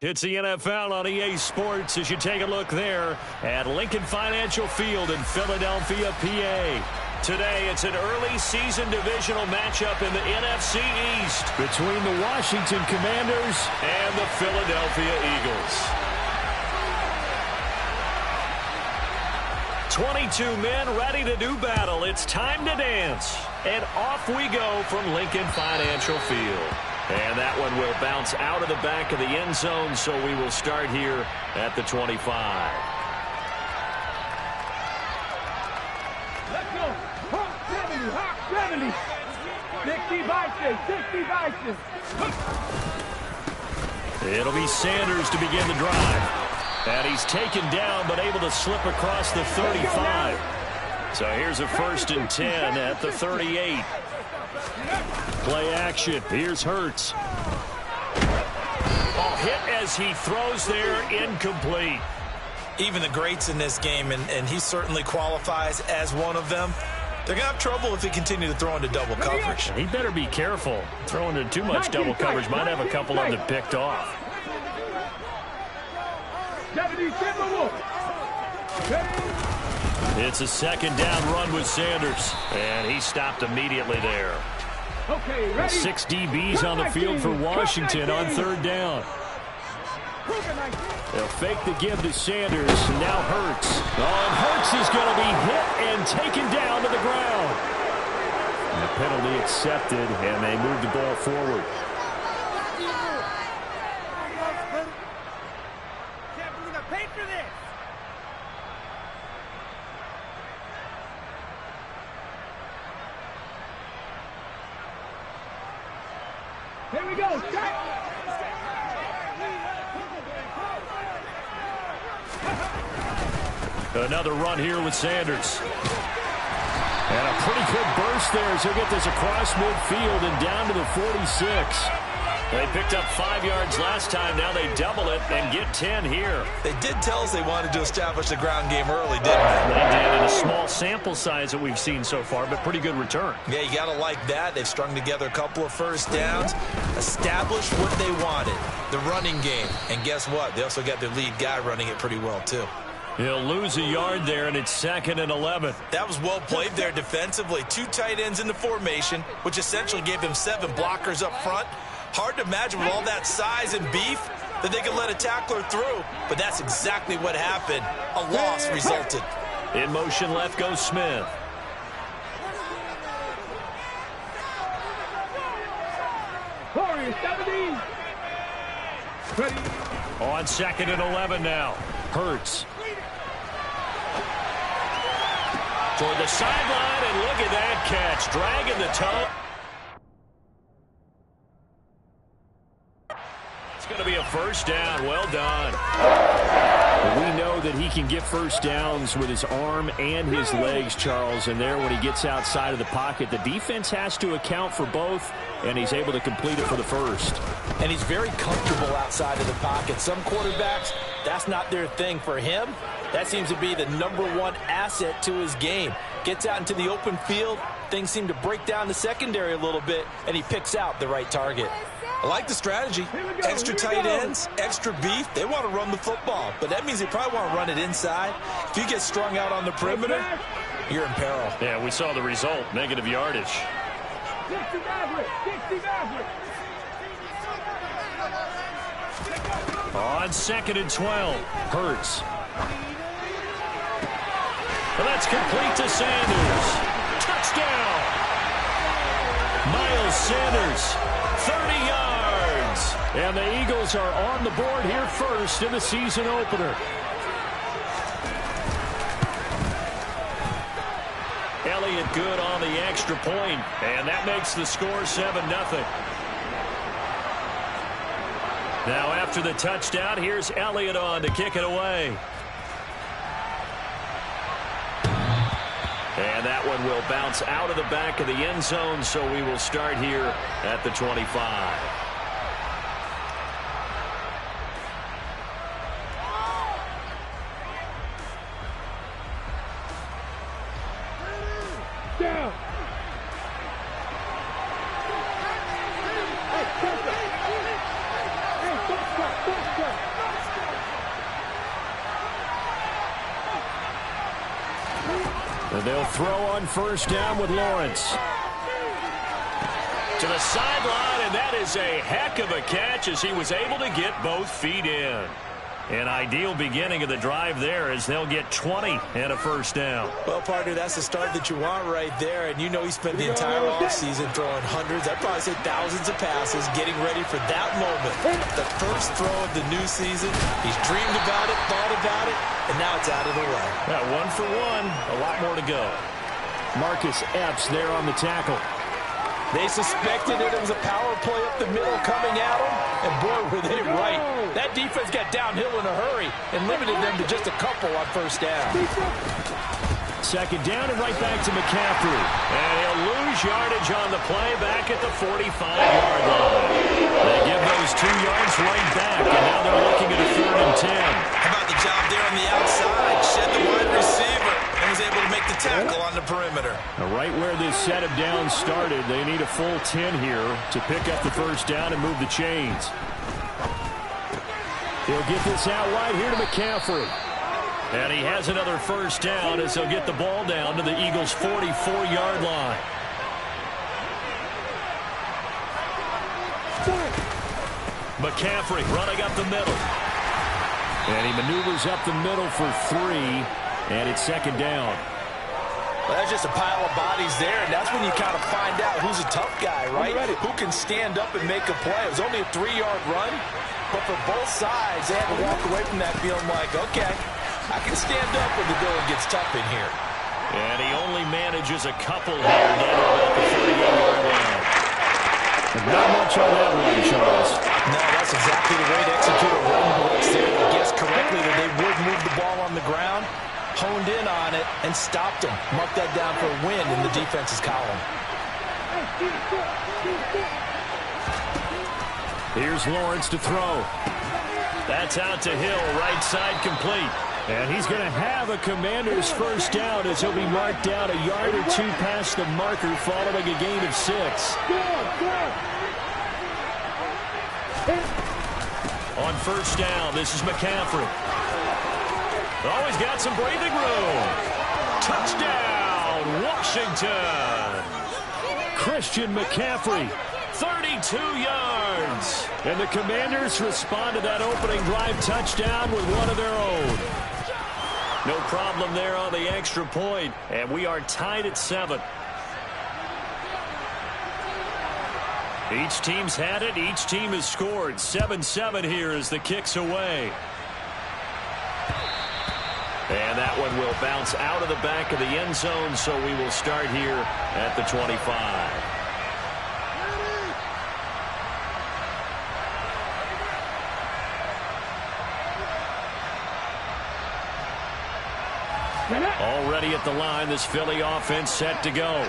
It's the NFL on EA Sports as you take a look there at Lincoln Financial Field in Philadelphia, PA. Today, it's an early season divisional matchup in the NFC East between the Washington Commanders and the Philadelphia Eagles. 22 men ready to do battle. It's time to dance. And off we go from Lincoln Financial Field. And that one will bounce out of the back of the end zone, so we will start here at the 25. Let's go. Hawk 70, Hawk 70. 60 Vikings, 60 Vikings. It'll be Sanders to begin the drive. And he's taken down, but able to slip across the 35. So here's a 1st and 10 at the 38. Play action. Here's Hurts. Oh, hit as he throws there, incomplete. Even the greats in this game, and he certainly qualifies as one of them, they're going to have trouble if they continue to throw into double coverage. He better be careful. Throwing into too much double coverage might have a couple of them picked off. It's a 2nd down run with Sanders, and he stopped immediately there. Okay, ready. 6 DBs on the field for Washington on 3rd down. They'll fake the give to Sanders. Now Hurts. Oh, and Hurts is going to be hit and taken down to the ground. And the penalty accepted, and they move the ball forward. Can't believe I paid for this. Here we go. Another run here with Sanders. And a pretty good burst there as he'll get this across midfield and down to the 46. They picked up 5 yards last time. Now they double it and get 10 here. They did tell us they wanted to establish the ground game early, didn't they? They did in a small sample size that we've seen so far, but pretty good return. Yeah, you got to like that. They've strung together a couple of 1st downs, established what they wanted, the running game. And guess what? They also got their lead guy running it pretty well, too. He'll lose a yard there, and it's 2nd and 11. That was well played there defensively. 2 tight ends in the formation, which essentially gave them 7 blockers up front. Hard to imagine with all that size and beef that they could let a tackler through, but that's exactly what happened. A loss resulted. In motion left goes Smith. Warriors 70. Ready. On 2nd and 11 now. Hurts. Toward the sideline, and look at that catch. Dragging the toe. It's going to be a 1st down. Well done. We know that he can get 1st downs with his arm and his legs, Charles. And there, when he gets outside of the pocket, the defense has to account for both, and he's able to complete it for the 1st. And he's very comfortable outside of the pocket. Some quarterbacks, that's not their thing. For him, that seems to be the #1 asset to his game. Gets out into the open field, things seem to break down the secondary a little bit, and he picks out the right target. I like the strategy. Extra tight ends, extra beef. They want to run the football, but that means they probably want to run it inside. If you get strung out on the perimeter, you're in peril. Yeah, we saw the result. Negative yardage. 60 Maverick. 60 Maverick. On 2nd and 12. Hurts. Well, that's complete to Sanders. Touchdown. Miles Sanders. 30 yards. And the Eagles are on the board here first in the season opener. Elliott good on the extra point, and that makes the score 7-0. Now after the touchdown, here's Elliott on to kick it away. And that one will bounce out of the back of the end zone, so we will start here at the 25. Down. Hey, And they'll throw on first down with Lawrence. To the sideline, and that is a heck of a catch as he was able to get both feet in. An ideal beginning of the drive there as they'll get 20 and a first down. Well, partner, that's the start that you want right there. And you know he spent the entire offseason throwing hundreds, I'd probably say thousands of passes, getting ready for that moment. The first throw of the new season. He's dreamed about it, thought about it, and now it's out of the way. Yeah, 1 for 1. A lot more to go. Marcus Epps there on the tackle. They suspected it was a power play up the middle coming at them, and boy, were they right. That defense got downhill in a hurry and limited them to just a couple on first down. Second down and right back to McCaffrey. And he'll lose yardage on the play back at the 45-yard line. They give those 2 yards right back, and now they're looking at a 3rd and 10. How about the job there on the outside? Shed the wide receiver and was able to make the tackle on the perimeter. Now, right where this set of downs started, they need a full 10 here to pick up the first down and move the chains. He'll get this out wide here to McCaffrey. And he has another first down as he'll get the ball down to the Eagles' 44-yard line. McCaffrey running up the middle. And he maneuvers up the middle for 3, and it's second down. Well, that's just a pile of bodies there, and that's when you kind of find out who's a tough guy, right? Who can stand up and make a play. It was only a 3-yard run, but for both sides, they had to walk away from that feeling like, okay, I can stand up when the going gets tough in here. And he only manages a couple here down about the 38-yard line. Not much on that one, Charles. No, that's exactly the way to execute a run blitz there. They guessed correctly that they would move the ball on the ground, honed in on it, and stopped them. Marked that down for a win in the defense's column. Here's Lawrence to throw. That's out to Hill, right side complete. And he's going to have a Commander's first down as he'll be marked down a yard or 2 past the marker following a gain of 6. On first down, this is McCaffrey. Oh, he's got some breathing room. Touchdown, Washington. Christian McCaffrey, 32 yards. And the Commanders respond to that opening drive touchdown with one of their own. No problem there on the extra point, and we are tied at 7. Each team's had it. Each team has scored. 7-7 here as the kick's away. And that one will bounce out of the back of the end zone, so we will start here at the 25. Already at the line, this Philly offense set to go.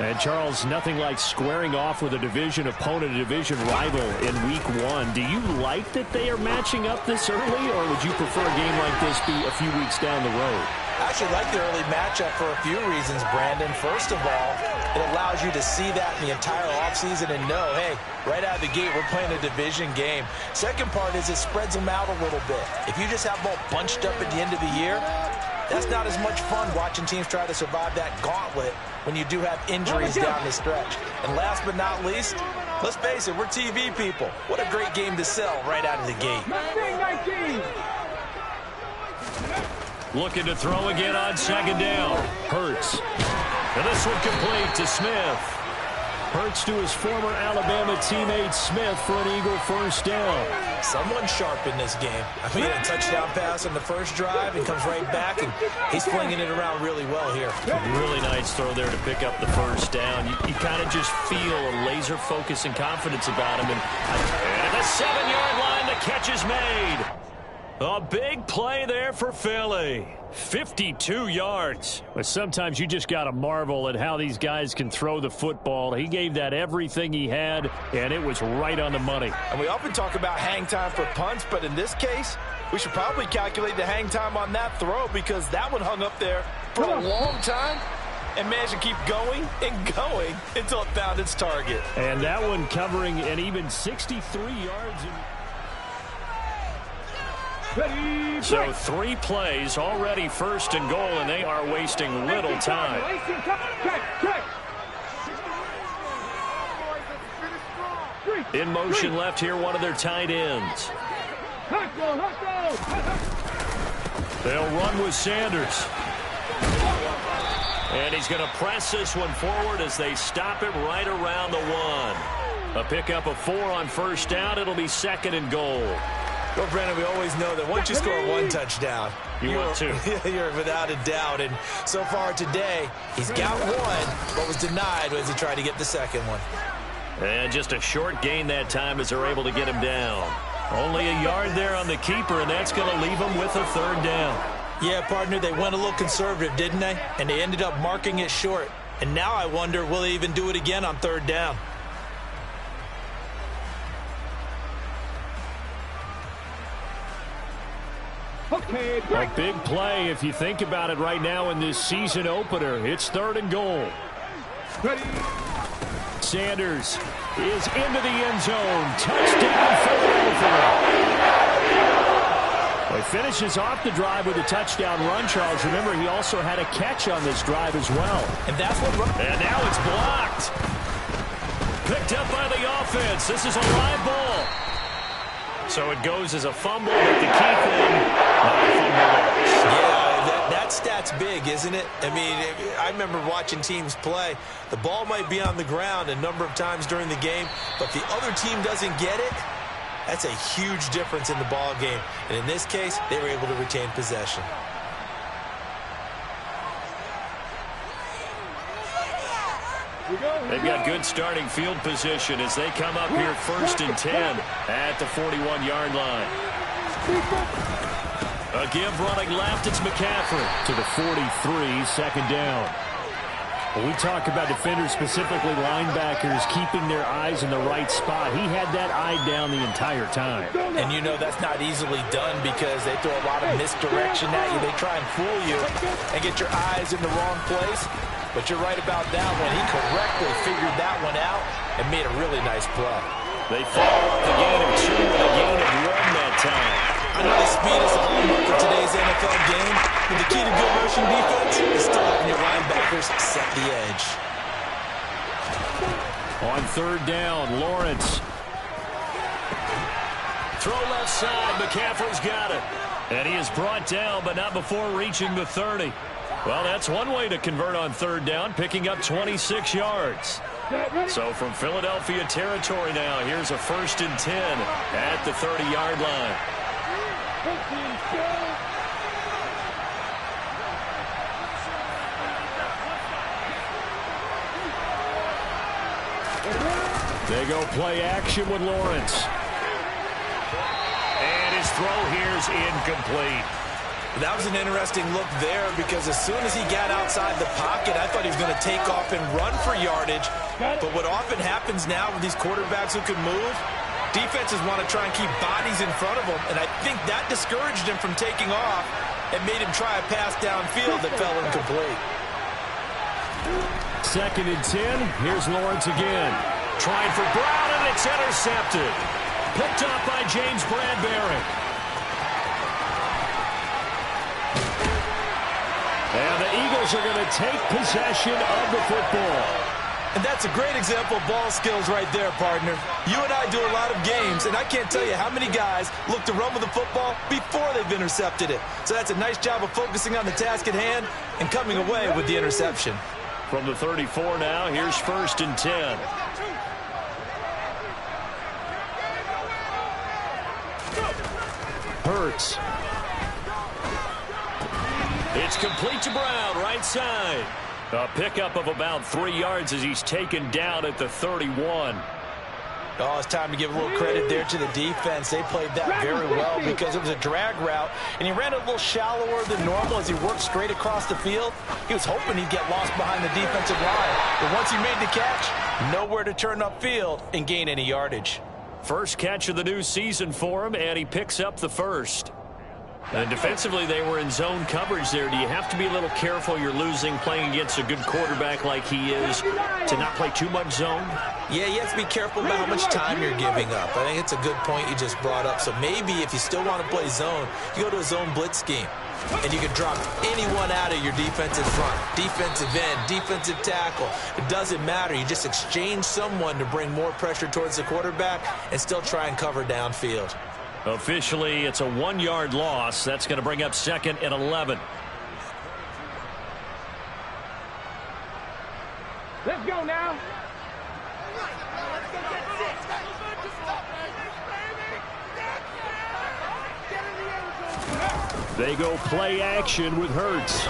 And, Charles, nothing like squaring off with a division opponent, a division rival in Week 1. Do you like that they are matching up this early, or would you prefer a game like this be a few weeks down the road? I actually like the early matchup for a few reasons, Brandon. First of all, it allows you to see that in the entire offseason and know, hey, right out of the gate, we're playing a division game. Second part is it spreads them out a little bit. If you just have them all bunched up at the end of the year, that's not as much fun watching teams try to survive that gauntlet when you do have injuries down the stretch. And last but not least, let's face it, we're TV people. What a great game to sell right out of the gate. Looking to throw again on second down. Hurts. And this one complete to Smith. Hurts to his former Alabama teammate Smith for an Eagle first down. Someone sharp in this game. I mean, a touchdown pass on the first drive and comes right back, and he's flinging it around really well here. Really nice throw there to pick up the first down. You kind of just feel a laser focus and confidence about him. And at the 7-yard line, the catch is made. A big play there for Philly. 52 yards. But sometimes you just got to marvel at how these guys can throw the football. He gave that everything he had, and it was right on the money. And we often talk about hang time for punts, but in this case, we should probably calculate the hang time on that throw because that one hung up there for a long time and managed to keep going and going until it found its target. And that one covering an even 63 yards. Ready, So 3 plays already first and goal, and they are wasting little time. In motion left here, one of their tight ends. They'll run with Sanders. And he's going to press this one forward as they stop him right around the 1. A pickup of 4 on first down. It'll be second and goal. Well, Brandon, we always know that once you score 1 touchdown, want 2. You're without a doubt. And so far today, he's got 1, but was denied as he tried to get the second one. And just a short gain that time as they're able to get him down. Only a yard there on the keeper, and that's going to leave him with a third down. Yeah, partner, they went a little conservative, didn't they? And they ended up marking it short. And now I wonder, will they even do it again on third down? Okay, A big play if you think about it right now in this season opener. It's third and goal. ready. Sanders is into the end zone. Touchdown, Philadelphia. He finishes off the drive with a touchdown run, Charles. Remember, he also had a catch on this drive as well. And that's what... And now it's blocked. Picked up by the offense. This is a live ball. So it goes as a fumble, but the key thing, not a fumble. Yeah, that stat's big, isn't it? I mean, I remember watching teams play. The ball might be on the ground a number of times during the game, but the other team doesn't get it. That's a huge difference in the ball game. And in this case, they were able to retain possession. They've got good starting field position as they come up here first and 10 at the 41-yard line. A give running left, it's McCaffrey to the 43, second down. When we talk about defenders, specifically linebackers, keeping their eyes in the right spot, he had that eye down the entire time. And you know that's not easily done because they throw a lot of misdirection at you. They try and fool you and get your eyes in the wrong place. But you're right about that one. He correctly figured that one out and made a really nice play. They follow up the gain of 2 with a gain of 1 that time. I know the speed is the hallmark of today's NFL game, but the key to good rushing defense is still having your linebackers set the edge. On third down, Lawrence. Throw left side, McCaffrey's got it. And he is brought down, but not before reaching the 30. Well, that's one way to convert on third down, picking up 26 yards. So from Philadelphia territory now, here's a first and 10 at the 30-yard line. They go play action with Lawrence. And his throw here's incomplete. That was an interesting look there because as soon as he got outside the pocket, I thought he was going to take off and run for yardage. But what often happens now with these quarterbacks who can move, defenses want to try and keep bodies in front of them, and I think that discouraged him from taking off and made him try a pass downfield that fell incomplete. Second and 10. Here's Lawrence again. Trying for Brown, and it's intercepted. Picked up by James Bradbury. And the Eagles are going to take possession of the football. And that's a great example of ball skills right there, partner. You and I do a lot of games, and I can't tell you how many guys look to run with the football before they've intercepted it. So that's a nice job of focusing on the task at hand and coming away with the interception. From the 34 now, here's first and 10. Hurts. It's complete to Brown, right side. A pickup of about 3 yards as he's taken down at the 31. Oh, it's time to give a little credit there to the defense. They played that very well because it was a drag route, and he ran it a little shallower than normal as he worked straight across the field. He was hoping he'd get lost behind the defensive line. But once he made the catch, nowhere to turn upfield and gain any yardage. First catch of the new season for him, and he picks up the first. And defensively, they were in zone coverage there. Do you have to be a little careful you're losing playing against a good quarterback like he is to not play too much zone? Yeah, you have to be careful about how much time you're giving up. I think it's a good point you just brought up. So maybe if you still want to play zone, you go to a zone blitz scheme. And you can drop anyone out of your defensive front, defensive end, defensive tackle. It doesn't matter. You just exchange someone to bring more pressure towards the quarterback and still try and cover downfield. Officially, it's a 1-yard loss. That's going to bring up 2nd and 11. Let's go now. They go play action with Hurts.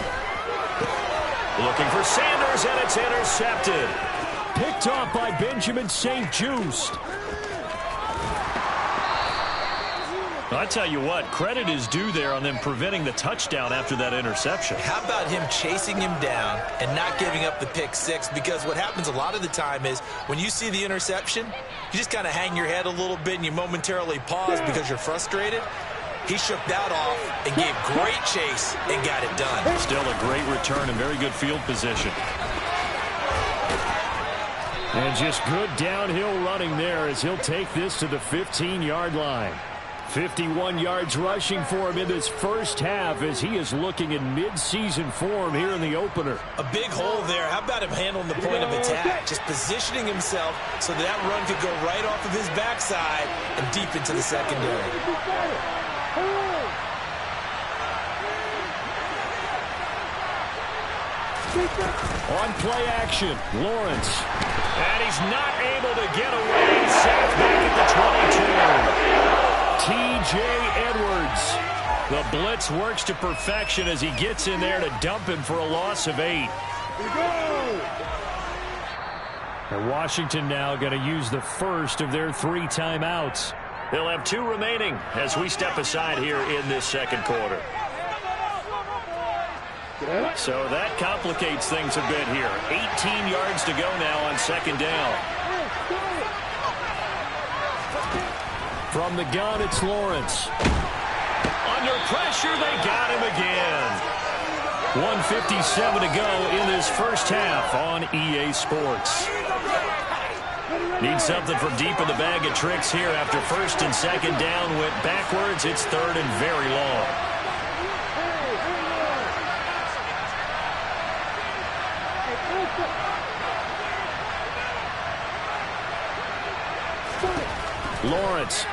Looking for Sanders, and it's intercepted. Picked off by Benjamin St-Juste. I tell you what, credit is due there on them preventing the touchdown after that interception. How about him chasing him down and not giving up the pick six? Because what happens a lot of the time is when you see the interception, you just kind of hang your head a little bit and you momentarily pause because you're frustrated. He shook that off and gave great chase and got it done. Still a great return and very good field position. And just good downhill running there as he'll take this to the 15-yard line. 51 yards rushing for him in this first half as he is looking in mid-season form here in the opener. A big hole there. How about him handling the point of attack? Just positioning himself so that run could go right off of his backside and deep into the secondary. On play action, Lawrence. And he's not able to get away. Sacked back at the 22. T.J. Edwards. The blitz works to perfection as he gets in there to dump him for a loss of 8. And Washington now going to use the first of their 3 timeouts. They'll have 2 remaining as we step aside here in this second quarter. So that complicates things a bit here. 18 yards to go now on second down. From the gun, it's Lawrence. Under pressure, they got him again. 1:57 to go in this first half on EA Sports. Need something from deep in the bag of tricks here after first and second down went backwards. It's third and very long. Lawrence.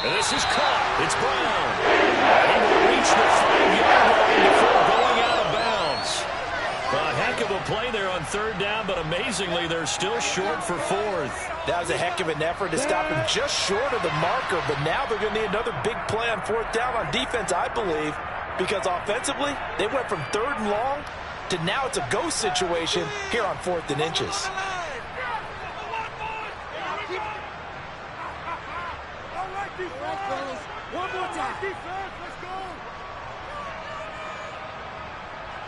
And this is caught. It's Brown. He will reach the 5-yard line before going out of bounds. A heck of a play there on third down, but amazingly, they're still short for 4th. That was a heck of an effort to stop him just short of the marker, but now they're going to need another big play on 4th down on defense, I believe, because offensively, they went from 3rd and long to now it's a go situation here on 4th and inches. One more time. Defense, let's go.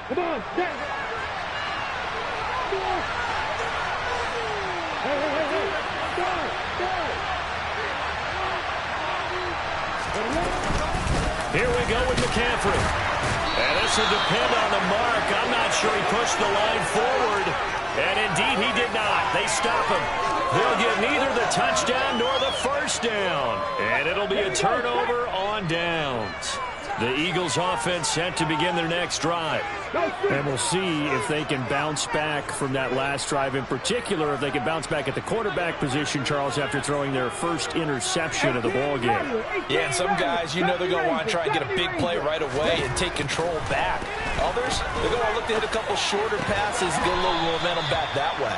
Come on, get it. Hey. Here we go with McCaffrey. And this will depend on the mark. I'm not sure he pushed the line forward. And indeed he did not. They stop him. They'll get neither the touchdown nor the first down. And it'll be a turnover on downs. The Eagles offense set to begin their next drive. And we'll see if they can bounce back from that last drive, in particular if they can bounce back at the quarterback position, Charles, after throwing their first interception of the ballgame. Yeah, and some guys, you know they're going to want to try and get a big play right away and take control back. Others, they're going to look to hit a couple shorter passes, get a little momentum back that way.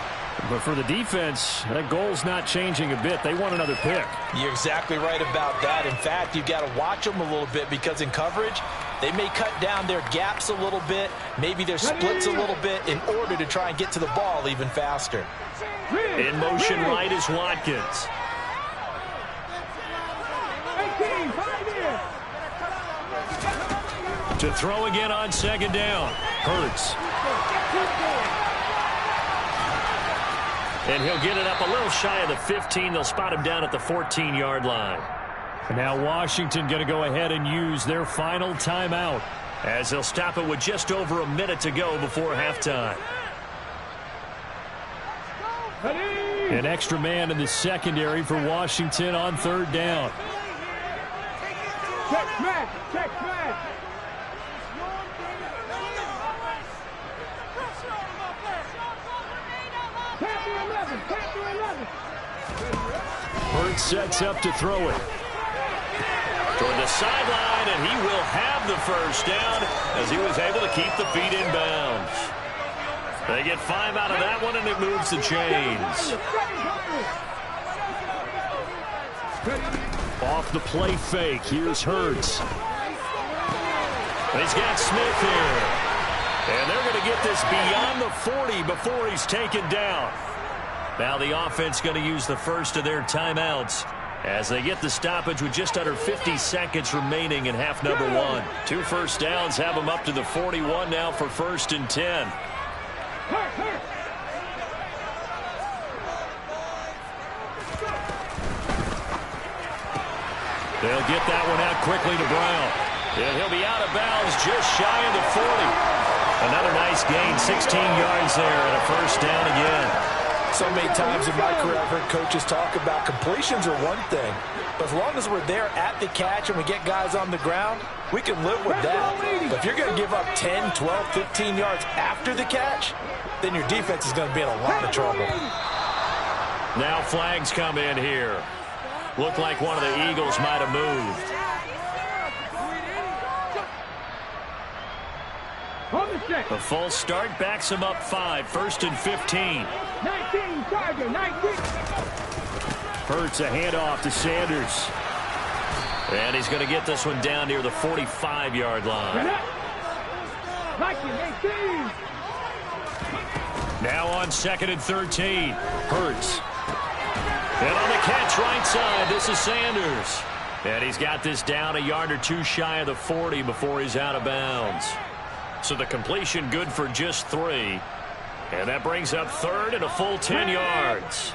But for the defense, that goal's not changing a bit. They want another pick. You're exactly right about that. In fact, you've got to watch them a little bit because in coverage, they may cut down their gaps a little bit, maybe their splits a little bit in order to try and get to the ball even faster. In motion right is Watkins. To throw again on second down. Hurts. And he'll get it up a little shy of the 15. They'll spot him down at the 14-yard line. And now Washington going to go ahead and use their final timeout as they'll stop it with just over a minute to go before halftime. An extra man in the secondary for Washington on third down. Check smash. Check smash. Hurts sets up to throw it. Toward the sideline, and he will have the first down as he was able to keep the feet in bounds. They get 5 out of that one, and it moves the chains. Off the play fake, here's Hurts. He's got Smith here. And they're going to get this beyond the 40 before he's taken down. Now the offense going to use the first of their timeouts as they get the stoppage with just under 50 seconds remaining in half number 1. 2 first downs have them up to the 41 now for 1st and 10. They'll get that one out quickly to Brown. And he'll be out of bounds just shy of the 40. Another nice gain, 16 yards there, and a first down again. So many times in my career I've heard coaches talk about completions are one thing, but as long as we're there at the catch and we get guys on the ground, we can live with that. But if you're going to give up 10, 12, 15 yards after the catch, then your defense is going to be in a lot of trouble. Now flags come in here. Looked like one of the Eagles might have moved. The false start backs him up 5, 1st and 15. 19, Charger, 19. Hurts a handoff to Sanders. And he's going to get this one down near the 45-yard line. Now on 2nd and 13. Hurts. And on the catch right side, this is Sanders. And he's got this down a yard or 2 shy of the 40 before he's out of bounds. So the completion good for just 3. And that brings up 3rd and a full 10 yards.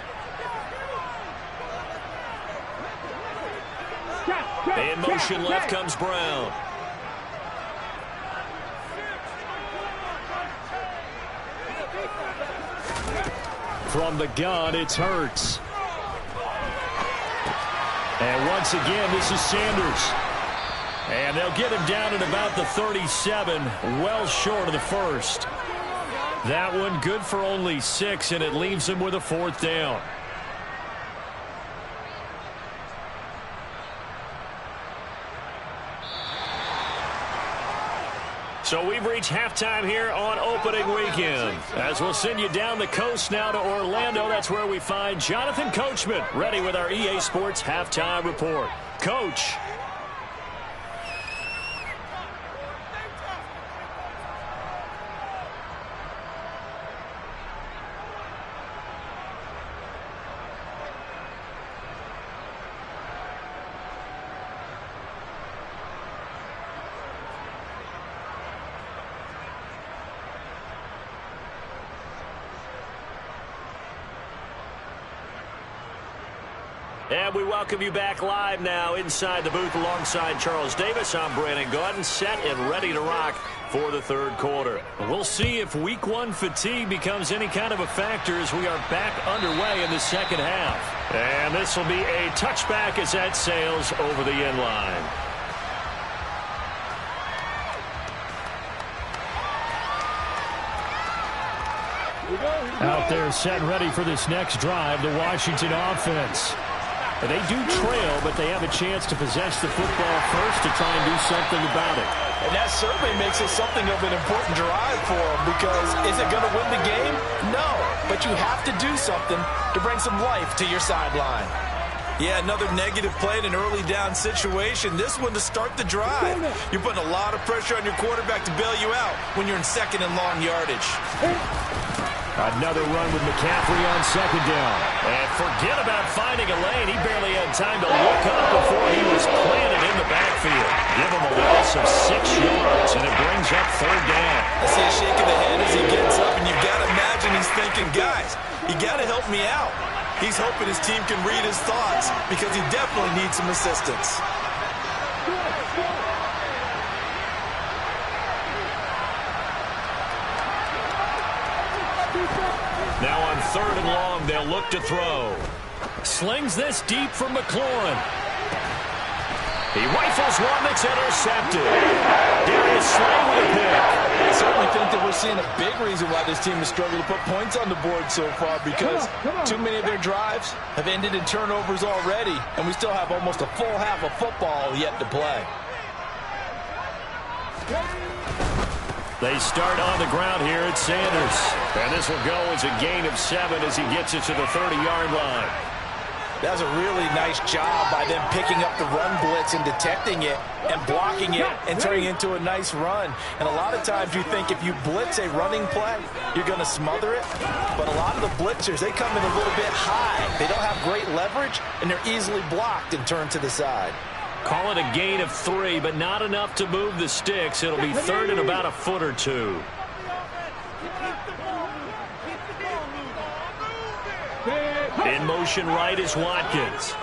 In motion left comes Brown. From the gun, it's Hurts. And once again, this is Sanders. And they'll get him down at about the 37, well short of the first. That one good for only 6, and it leaves him with a 4th down. So we've reached halftime here on opening weekend. As we'll send you down the coast now to Orlando. That's where we find Jonathan Coachman ready with our EA Sports halftime report. Coach. And we welcome you back live now inside the booth alongside Charles Davis. I'm Brandon Gordon, set and ready to rock for the 3rd quarter. We'll see if week 1 fatigue becomes any kind of a factor as we are back underway in the 2nd half. And this will be a touchback as that sails over the end line. Out there set and ready for this next drive, the Washington offense. They do trail, but they have a chance to possess the football first to try and do something about it. And that certainly makes it something of an important drive for them, because is it going to win the game? No, but you have to do something to bring some life to your sideline. Yeah, another negative play in an early down situation. This one to start the drive. You're putting a lot of pressure on your quarterback to bail you out when you're in 2nd and long yardage. Another run with McCaffrey on 2nd down. And forget about finding a lane. He barely had time to look up before he was planted in the backfield. Give him a loss of 6 yards, and it brings up 3rd down. I see a shake of the head as he gets up, and you've got to imagine he's thinking, guys, you got to help me out. He's hoping his team can read his thoughts because he definitely needs some assistance. Now on 3rd and long, they'll look to throw. Slings this deep for McLaurin. He rifles one that's intercepted. Darius Slay with a pick. I certainly think that we're seeing a big reason why this team has struggled to put points on the board so far, because too many of their drives have ended in turnovers already, and we still have almost a full half of football yet to play. They start on the ground here at Sanders. And this will go as a gain of 7 as he gets it to the 30-yard line. That was a really nice job by them picking up the run blitz and detecting it and blocking it and turning it into a nice run. And a lot of times you think if you blitz a running play, you're going to smother it. But a lot of the blitzers, they come in a little bit high. They don't have great leverage, and they're easily blocked and turned to the side. Call it a gain of 3, but not enough to move the sticks. It'll be 3rd and about a foot or 2. In motion right is Watkins.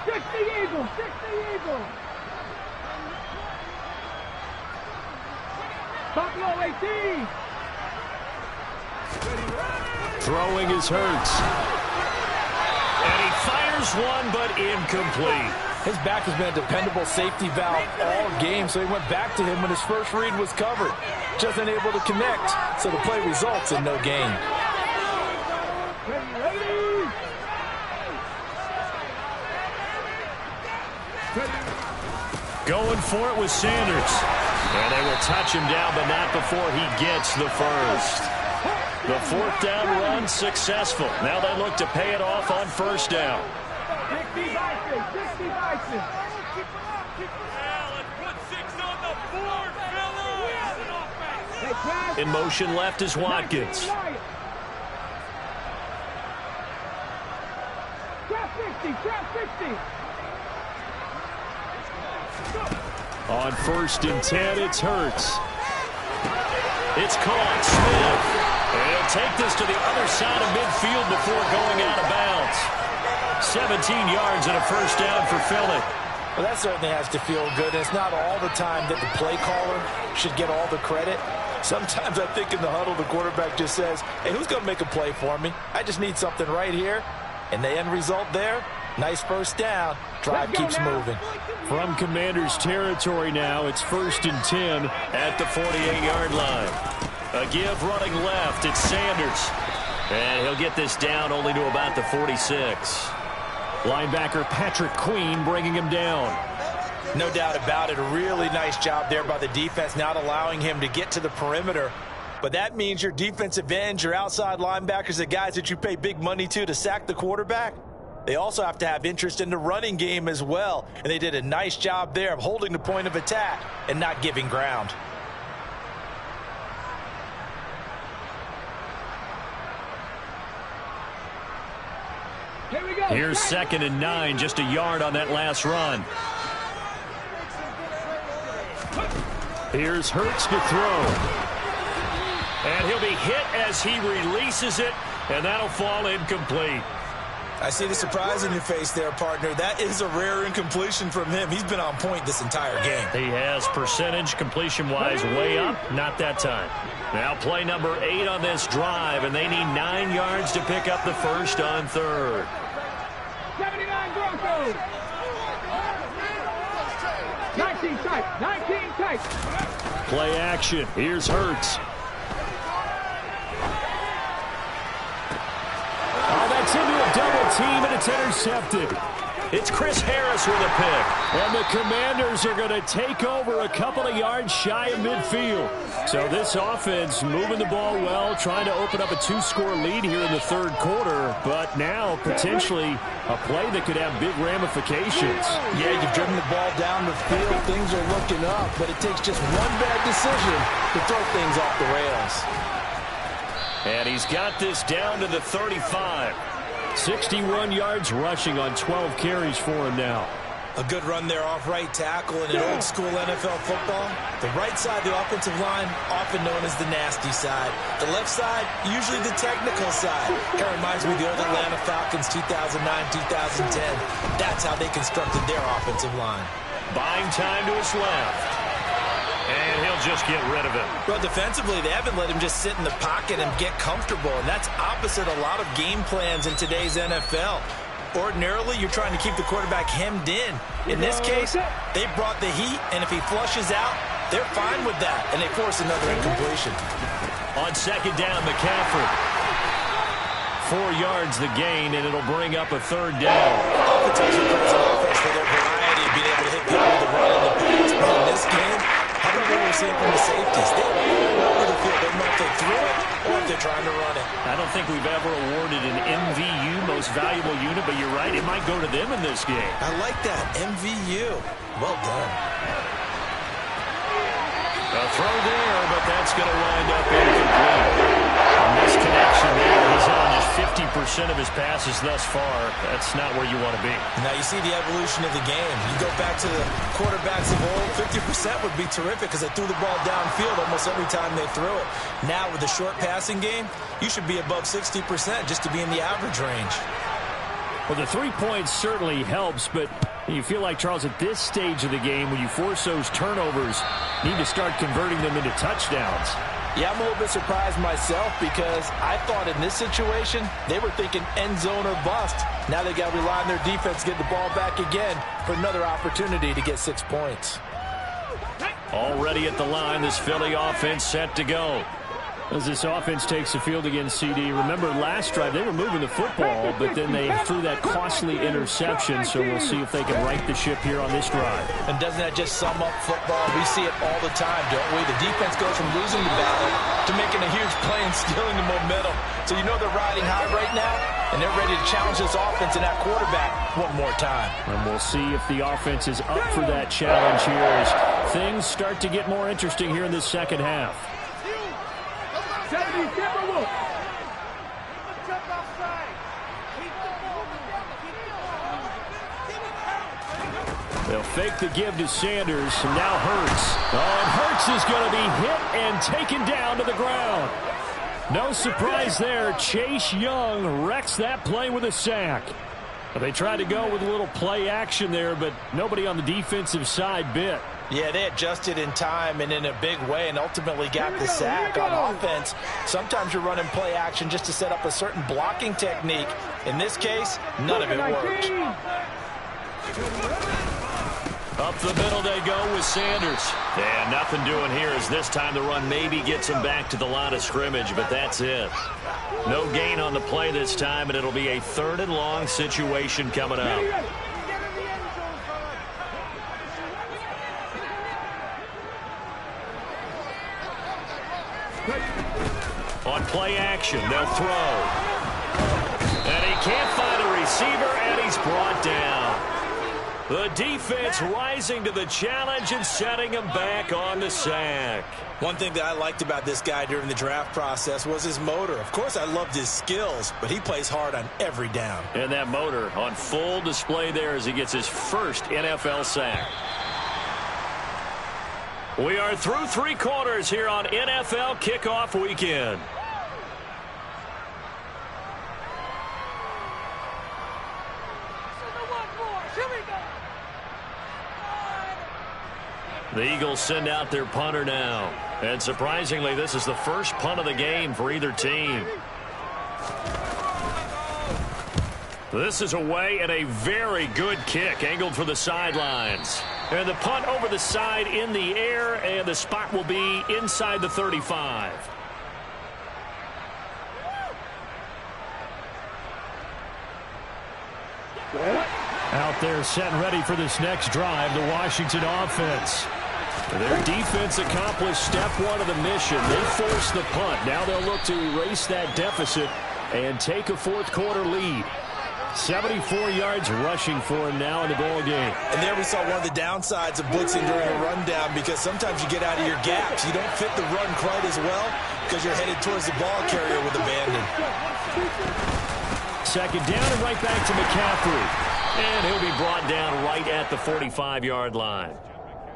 Stick the eagle, stick the eagle. Buffalo 18. Throwing is Hurts. And he fires one, but incomplete. His back has been a dependable safety valve all game, so he went back to him when his first read was covered. Just unable to connect, so the play results in no gain. Going for it with Sanders. And they will touch him down, but not before he gets the first. The 4th down run successful. Now they look to pay it off on 1st down. In motion left is Watkins. On 1st and 10, it's Hurts. It's caught. Smith. And he'll take this to the other side of midfield before going out of bounds. 17 yards and a 1st down for Philly. Well, that certainly has to feel good. It's not all the time that the play caller should get all the credit. Sometimes I think in the huddle, the quarterback just says, hey, who's going to make a play for me? I just need something right here. And the end result there, nice 1st down. Drive keeps moving. From Commander's territory now, it's 1st and 10 at the 48-yard line. A give running left, it's Sanders. And he'll get this down only to about the 46. Linebacker Patrick Queen bringing him down. No doubt about it. A really nice job there by the defense, not allowing him to get to the perimeter. But that means your defensive ends, your outside linebackers, the guys that you pay big money to sack the quarterback, they also have to have interest in the running game as well. And they did a nice job there of holding the point of attack and not giving ground. Here we go. Here's 2nd and 9, just a yard on that last run. Here's Hurts to throw. And he'll be hit as he releases it, and that'll fall incomplete. I see the surprise in your face there, partner. That is a rare incompletion from him. He's been on point this entire game. He has percentage completion-wise way up, not that time. Now play number 8 on this drive, and they need 9 yards to pick up the first on 3rd. 79 Broncos. 19 tight, 19 tight. Play action. Here's Hurts. Oh, that's into a double team, and it's intercepted. It's Chris Harris with a pick. And the Commanders are going to take over a couple of yards shy of midfield. So this offense moving the ball well, trying to open up a 2-score lead here in the 3rd quarter. But now potentially a play that could have big ramifications. Yeah, you've driven the ball down the field. Things are looking up, but it takes just one bad decision to throw things off the rails. And he's got this down to the 35. 61 yards rushing on 12 carries for him now. A good run there off right tackle in an old-school NFL football. The right side, the offensive line, often known as the nasty side. The left side, usually the technical side. Kind of reminds me of the old Atlanta Falcons 2009, 2010. That's how they constructed their offensive line. Buying time to his left. And he'll just get rid of it. Well, defensively, they haven't let him just sit in the pocket and get comfortable, and that's opposite a lot of game plans in today's NFL. Ordinarily, you're trying to keep the quarterback hemmed in. In this case, they brought the heat, and if he flushes out, they're fine with that, and they force another incompletion. On second down, McCaffrey. 4 yards the gain, and it'll bring up a third down. Offensive offense for their variety of being able to hit people with the run and the pass. But in this game, how do we we're seeing from the safeties? They all over the field. They don't know if they threw it or if they're trying to run it. I don't think we've ever awarded an MVU, most valuable unit, but you're right, it might go to them in this game. I like that, MVU. Well done. A throw there, but that's going to wind up incomplete. A misconnection there. He's on just 50% of his passes thus far. That's not where you want to be. Now you see the evolution of the game. You go back to the quarterbacks of old, 50% would be terrific because they threw the ball downfield almost every time they threw it. Now with the short passing game, you should be above 60% just to be in the average range. Well, the 3 points certainly helps, but you feel like, Charles, at this stage of the game, when you force those turnovers, you need to start converting them into touchdowns. Yeah, I'm a little bit surprised myself because I thought in this situation they were thinking end zone or bust. Now they got to rely on their defense, get the ball back again for another opportunity to get 6 points. Already at the line, this Philly offense set to go. As this offense takes the field against CD, remember last drive they were moving the football, but then they threw that costly interception, so we'll see if they can right the ship here on this drive. And doesn't that just sum up football? We see it all the time, don't we? The defense goes from losing the battle to making a huge play and stealing the momentum. So you know they're riding high right now, and they're ready to challenge this offense and that quarterback one more time. And we'll see if the offense is up for that challenge here as things start to get more interesting here in this second half. They'll fake the give to Sanders, and now Hurts. Oh, and Hurts is going to be hit and taken down to the ground. No surprise there. Chase Young wrecks that play with a sack. They tried to go with a little play action there, but nobody on the defensive side bit. Yeah, they adjusted in time and in a big way and ultimately got the sack. On offense, sometimes you're running play action just to set up a certain blocking technique. In this case, none of it worked. Up the middle they go with Sanders. And nothing doing here as this time the run maybe gets him back to the line of scrimmage, but that's it. No gain on the play this time, and it'll be a 3rd and long situation coming up. On play action, they'll throw. And he can't find a receiver, and he's brought down. The defense rising to the challenge and setting him back on the sack. One thing that I liked about this guy during the draft process was his motor. Of course, I loved his skills, but he plays hard on every down. And that motor on full display there as he gets his first NFL sack. We are through 3 quarters here on NFL Kickoff Weekend. The Eagles send out their punter now. And surprisingly, this is the first punt of the game for either team. This is away and a very good kick angled for the sidelines. And the punt over the side in the air, and the spot will be inside the 35. Out there set and ready for this next drive, the Washington offense. Their defense accomplished step 1 of the mission. They forced the punt. Now they'll look to erase that deficit and take a 4th quarter lead. 74 yards rushing for him now in the ball game. And there we saw one of the downsides of blitzing during a rundown, because sometimes you get out of your gaps. You don't fit the run quite as well because you're headed towards the ball carrier with abandon. Second down and right back to McCaffrey. And he'll be brought down right at the 45-yard line.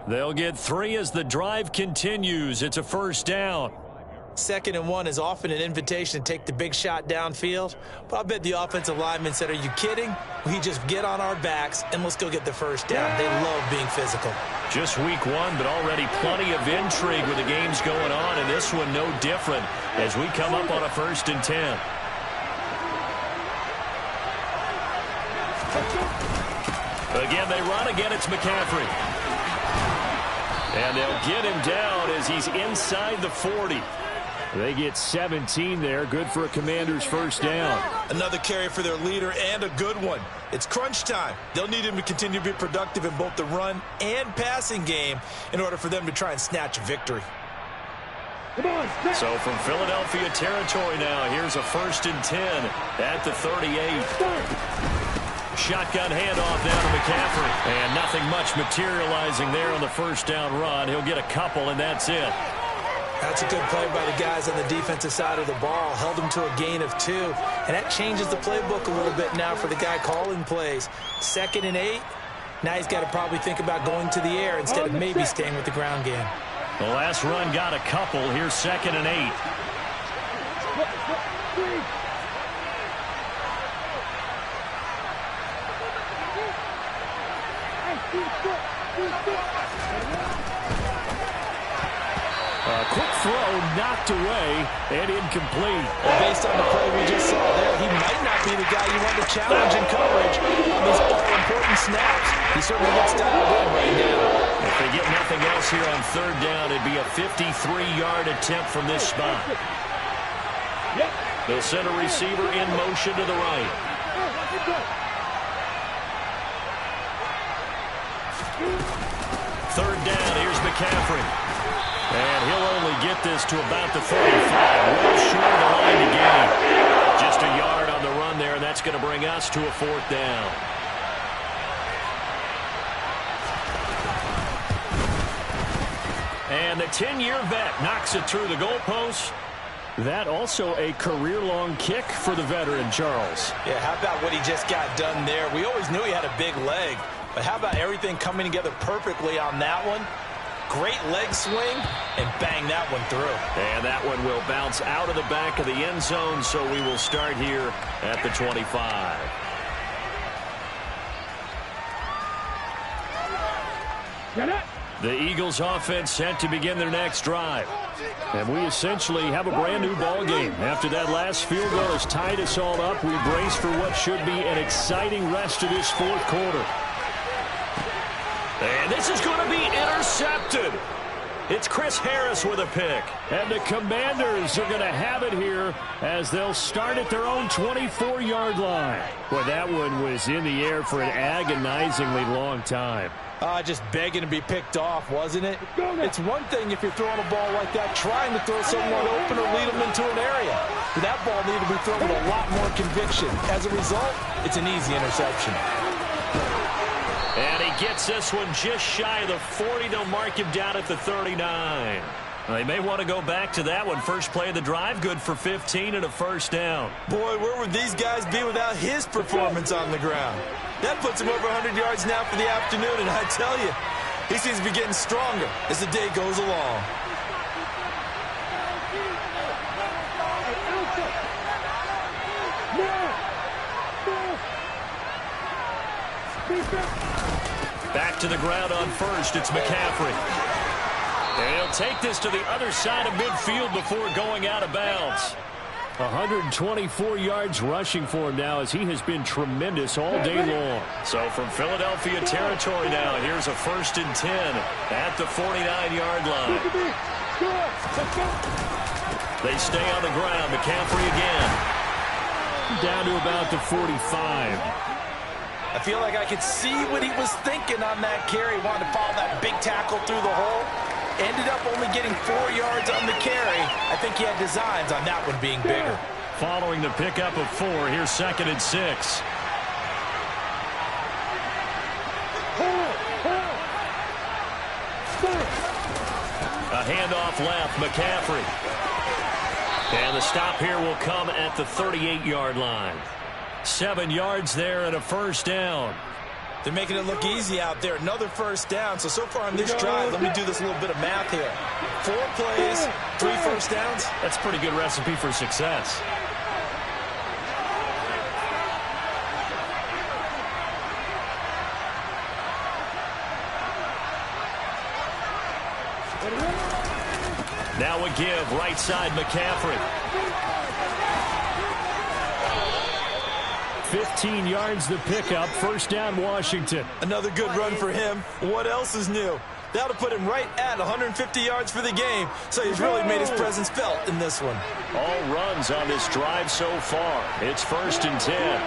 They'll get 3 as the drive continues. It's a first down. 2nd and 1 is often an invitation to take the big shot downfield. But I bet the offensive lineman said, are you kidding? We just get on our backs and let's go get the first down. They love being physical. Just week 1, but already plenty of intrigue with the games going on, and this one no different as we come up on a 1st and 10. Again, they run. Again, it's McCaffrey. And they'll get him down as he's inside the 40. They get 17 there. Good for a Commander's first down. Another carry for their leader and a good one. It's crunch time. They'll need him to continue to be productive in both the run and passing game in order for them to try and snatch a victory. So from Philadelphia territory now, here's a 1st and 10 at the 38. Shotgun handoff down to McCaffrey. And nothing much materializing there on the first down run. He'll get a couple, and that's it. That's a good play by the guys on the defensive side of the ball. Held them to a gain of 2. And that changes the playbook a little bit now for the guy calling plays. 2nd and 8. Now he's got to probably think about going to the air instead of maybe staying with the ground game. The last run got a couple. Here's 2nd and 8. A quick throw knocked away and incomplete. Well, based on the play we just saw there, he might not be the guy you want to challenge in coverage on these all-important snaps. He certainly gets dialed in right now. If they get nothing else here on 3rd down, it'd be a 53-yard attempt from this spot. They'll send a receiver in motion to the right. Third down, here's McCaffrey. And he'll only get this to about the 35. Well short of the line to gain. Just a yard on the run there, and that's going to bring us to a 4th down. And the 10-year vet knocks it through the goalpost. That also a career-long kick for the veteran, Charles. Yeah, how about what he just got done there? We always knew he had a big leg, but how about everything coming together perfectly on that one? Great leg swing, and bang that one through. And that one will bounce out of the back of the end zone, so we will start here at the 25. The Eagles offense set to begin their next drive. And we essentially have a brand new ball game. After that last field goal has tied us all up, we brace for what should be an exciting rest of this 4th quarter. And this is going to be intercepted. It's Chris Harris with a pick. And the Commanders are going to have it here as they'll start at their own 24-yard line. Well, that one was in the air for an agonizingly long time. Just begging to be picked off, wasn't it? It's one thing if you're throwing a ball like that, trying to throw someone open or lead them into an area. But that ball needed to be thrown with a lot more conviction. As a result, it's an easy interception. And he gets this one just shy of the 40. They'll mark him down at the 39. They may want to go back to that one. First play of the drive, good for 15 and a first down. Boy, where would these guys be without his performance on the ground? That puts him over 100 yards now for the afternoon, and I tell you, he seems to be getting stronger as the day goes along. Back to the ground on first. It's McCaffrey. And he'll take this to the other side of midfield before going out of bounds. 124 yards rushing for him now as he has been tremendous all day long. So from Philadelphia territory now, here's a 1st and 10 at the 49-yard line. They stay on the ground. McCaffrey again. Down to about the 45. I feel like I could see what he was thinking on that carry. Wanted to follow that big tackle through the hole. Ended up only getting 4 yards on the carry. I think he had designs on that one being bigger. Following the pickup of 4, here's 2nd and 6. A handoff left, McCaffrey. And the stop here will come at the 38-yard line. 7 yards there and a first down. They're making it look easy out there. Another first down. So far on this drive, let me do this little bit of math here. 4 plays, 3 first downs. That's a pretty good recipe for success. Now a give, right side McCaffrey. 15 yards the pickup, first down Washington. Another good run for him. What else is new? That'll put him right at 150 yards for the game, so he's really made his presence felt in this one. All runs on this drive so far. It's 1st and 10.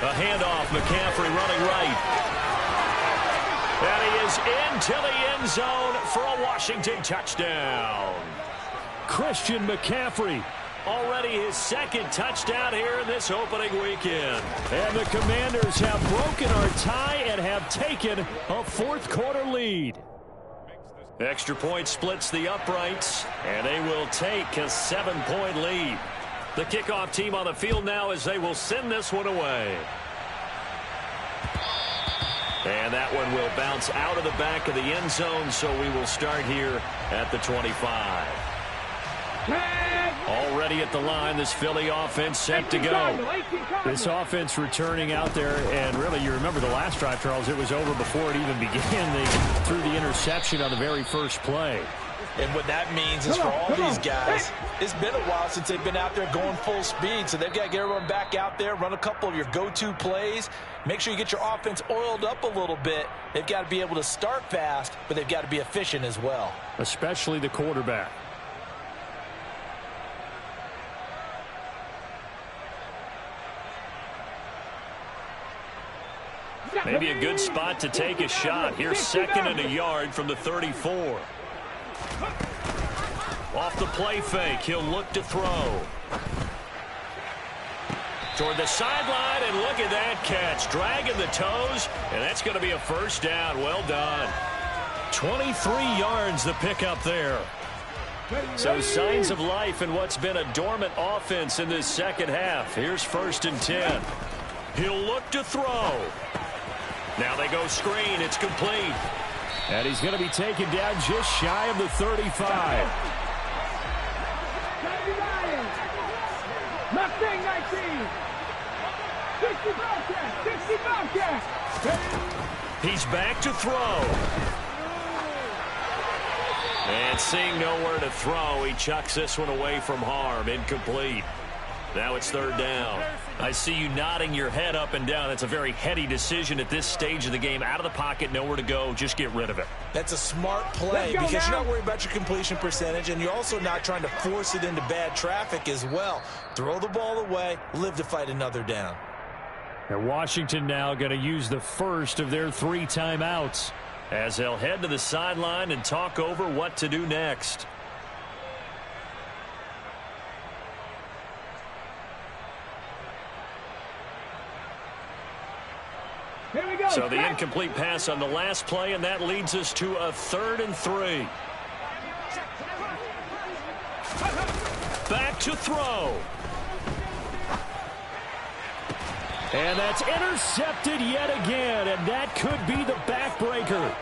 A handoff, McCaffrey running right. And he is into the end zone for a Washington touchdown. Christian McCaffrey, already his 2nd touchdown here in this opening weekend. And the Commanders have broken our tie and have taken a 4th quarter lead. Extra point splits the uprights, and they will take a 7-point lead. The kickoff team on the field now as they will send this one away. And that one will bounce out of the back of the end zone, so we will start here at the 25. Already at the line, this Philly offense set to go. This offense returning out there, and really, you remember the last drive, Charles, it was over before it even began. They threw the interception on the very first play. And what that means is for all these guys, it's been a while since they've been out there going full speed, so they've got to get everyone back out there, run a couple of your go-to plays, make sure you get your offense oiled up a little bit. They've got to be able to start fast, but they've got to be efficient as well. Especially the quarterback. Maybe a good spot to take a shot. Here's 2nd and a yard from the 34. Off the play fake, he'll look to throw. Toward the sideline, and look at that catch. Dragging the toes, and that's going to be a first down. Well done. 23 yards the pickup there. So signs of life in what's been a dormant offense in this second half. Here's 1st and 10. He'll look to throw. Now they go screen. It's complete. And he's going to be taken down just shy of the 35. Mustang 19. 60 Bobcat. He's back to throw. And seeing nowhere to throw, he chucks this one away from harm. Incomplete. Now it's 3rd down. I see you nodding your head up and down. That's a very heady decision at this stage of the game. Out of the pocket, nowhere to go. Just get rid of it. That's a smart play because you're not worried about your completion percentage, and you're also not trying to force it into bad traffic as well. Throw the ball away, live to fight another down. And Washington now going to use the first of their 3 timeouts as they'll head to the sideline and talk over what to do next. Here we go. So the incomplete pass on the last play, and that leads us to a 3rd and 3. Back to throw. And that's intercepted yet again, and that could be the backbreaker.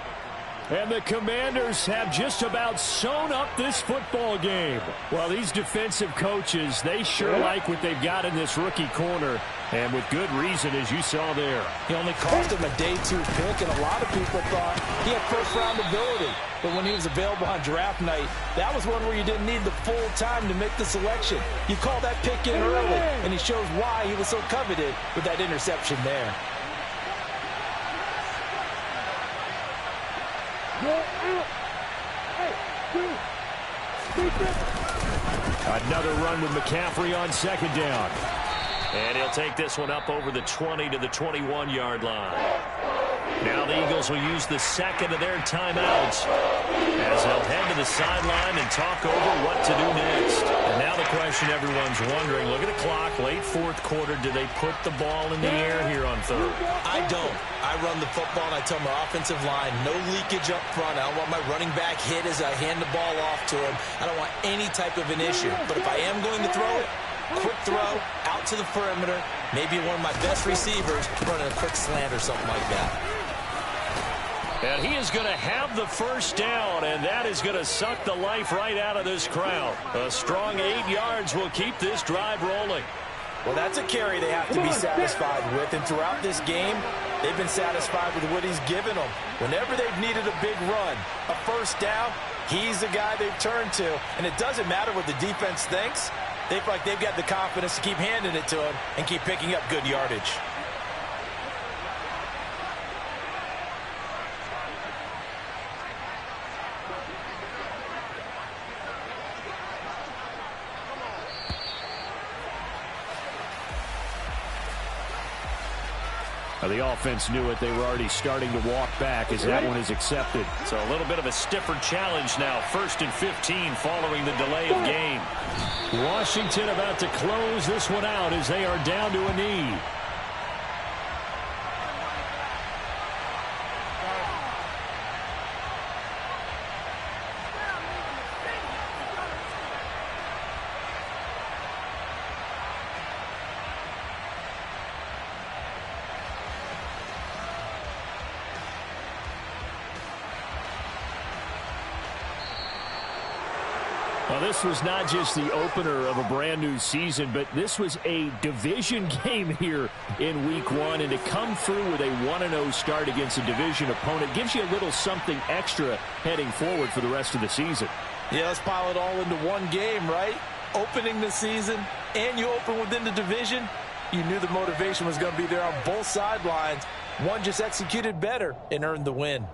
And the Commanders have just about sewn up this football game. Well, these defensive coaches, they sure like what they've got in this rookie corner, and with good reason, as you saw there. He only cost him a day 2 pick, and a lot of people thought he had first-round ability. But when he was available on draft night, that was one where you didn't need the full time to make the selection. You call that pick in early, and he shows why he was so coveted with that interception there. Another run with McCaffrey on 2nd down. And he'll take this one up over the 20 to the 21-yard line. Now the Eagles will use the 2nd of their timeouts as they'll head to the sideline and talk over what to do next. And now the question question everyone's wondering. Look at the clock, late fourth quarter. Do they put the ball in the air here on third? I don't. I run the football, and I tell my offensive line, no leakage up front. I don't want my running back hit as I hand the ball off to him. I don't want any type of an issue. But if I am going to throw it, quick throw, out to the perimeter, maybe one of my best receivers running a quick slant or something like that. And he is going to have the first down, and that is going to suck the life right out of this crowd. A strong 8 yards will keep this drive rolling. Well, that's a carry they have to be satisfied with, and throughout this game, they've been satisfied with what he's given them. Whenever they've needed a big run, a first down, he's the guy they've turned to, and it doesn't matter what the defense thinks. They feel like they've got the confidence to keep handing it to him and keep picking up good yardage. The offense knew it. They were already starting to walk back as that one is accepted. So a little bit of a stiffer challenge now. 1st and 15 following the delay of game. Washington about to close this one out as they are down to a knee. Well, this was not just the opener of a brand new season, but this was a division game here in week 1. And to come through with a 1-0 start against a division opponent gives you a little something extra heading forward for the rest of the season. Yeah, let's pile it all into one game, right? Opening the season, and you open within the division. You knew the motivation was going to be there on both sidelines. One just executed better and earned the win.